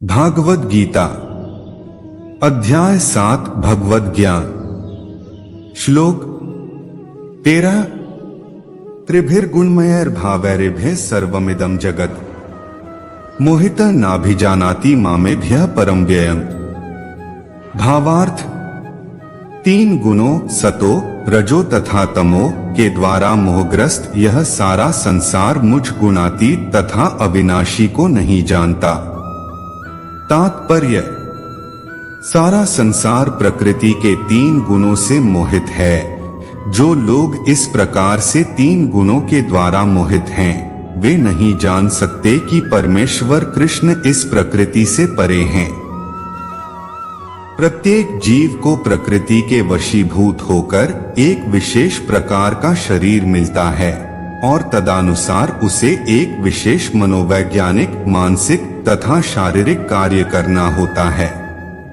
भागवत गीता अध्याय 7 भगवत ज्ञान श्लोक 13 त्रिभिर्गुणमयैर्भावैरिभ्यः सर्वमिदं जगत् मोहितः नाभिजानाति मामेभ्यः परं व्ययम्। भावार्थ, तीन गुणों सतो रजो तथा तमो के द्वारा मोहग्रस्त यह सारा संसार मुझ गुणातीत तथा अविनाशी को नहीं जानता। तात्पर्य, सारा संसार प्रकृति के तीन गुणों से मोहित है। जो लोग इस प्रकार से तीन गुणों के द्वारा मोहित हैं, वे नहीं जान सकते कि परमेश्वर कृष्ण इस प्रकृति से परे हैं। प्रत्येक जीव को प्रकृति के वशीभूत होकर एक विशेष प्रकार का शरीर मिलता है और तदनुसार उसे एक विशेष मनोवैज्ञानिक, मानसिक तथा शारीरिक कार्य करना होता है।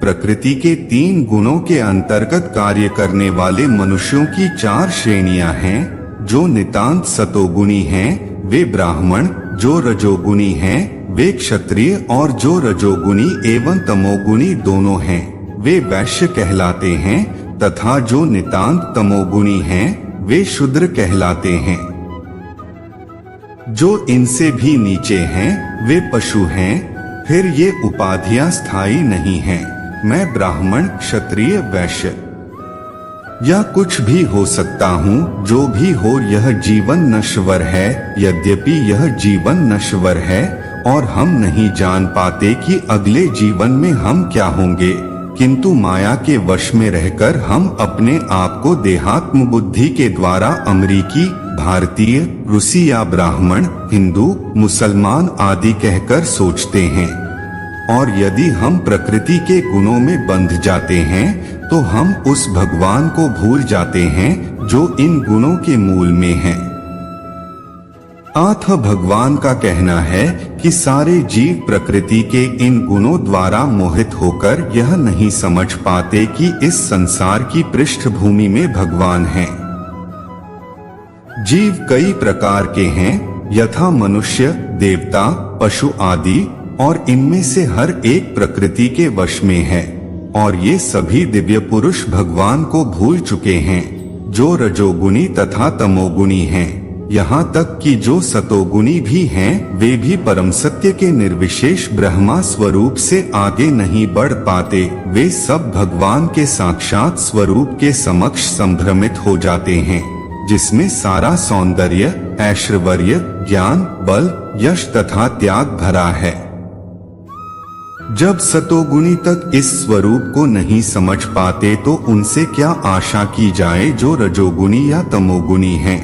प्रकृति के तीन गुणों के अंतर्गत कार्य करने वाले मनुष्यों की चार श्रेणियां हैं। जो नितांत सतोगुणी हैं, वे ब्राह्मण, जो रजोगुणी हैं वे क्षत्रिय, और जो रजोगुणी एवं तमोगुणी दोनों हैं वे वैश्य कहलाते हैं, तथा जो नितांत तमोगुणी हैं वे शूद्र कहलाते हैं। जो इनसे भी नीचे हैं वे पशु हैं। फिर ये उपाधियां स्थायी नहीं हैं। मैं ब्राह्मण, क्षत्रिय, वैश्य या कुछ भी हो सकता हूँ। जो भी हो, यह जीवन नश्वर है। यद्यपि यह जीवन नश्वर है और हम नहीं जान पाते कि अगले जीवन में हम क्या होंगे, किंतु माया के वश में रहकर हम अपने आप को देहात्म बुद्धि के द्वारा अमेरिकी, भारतीय, रूसी या ब्राह्मण, हिंदू, मुसलमान आदि कहकर सोचते हैं। और यदि हम प्रकृति के गुणों में बंध जाते हैं तो हम उस भगवान को भूल जाते हैं जो इन गुणों के मूल में है। अतः भगवान का कहना है कि सारे जीव प्रकृति के इन गुणों द्वारा मोहित होकर यह नहीं समझ पाते कि इस संसार की पृष्ठभूमि में भगवान है। जीव कई प्रकार के हैं, यथा मनुष्य, देवता, पशु आदि, और इनमें से हर एक प्रकृति के वश में है। और ये सभी दिव्य पुरुष भगवान को भूल चुके हैं, जो रजोगुणी तथा तमोगुणी हैं। यहाँ तक कि जो सतोगुणी भी हैं, वे भी परम सत्य के निर्विशेष ब्रह्मा स्वरूप से आगे नहीं बढ़ पाते। वे सब भगवान के साक्षात स्वरूप के समक्ष संभ्रमित हो जाते हैं, जिसमें सारा सौंदर्य, ऐश्वर्य, ज्ञान, बल, यश तथा त्याग भरा है। जब सतोगुणी तक इस स्वरूप को नहीं समझ पाते तो उनसे क्या आशा की जाए जो रजोगुणी या तमोगुणी हैं।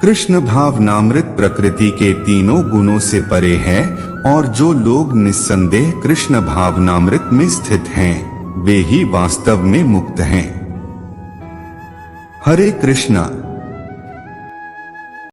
कृष्ण भावनामृत प्रकृति के तीनों गुणों से परे है, और जो लोग निस्संदेह कृष्ण भावनामृत में स्थित हैं, वे ही वास्तव में मुक्त हैं। हरे कृष्णा।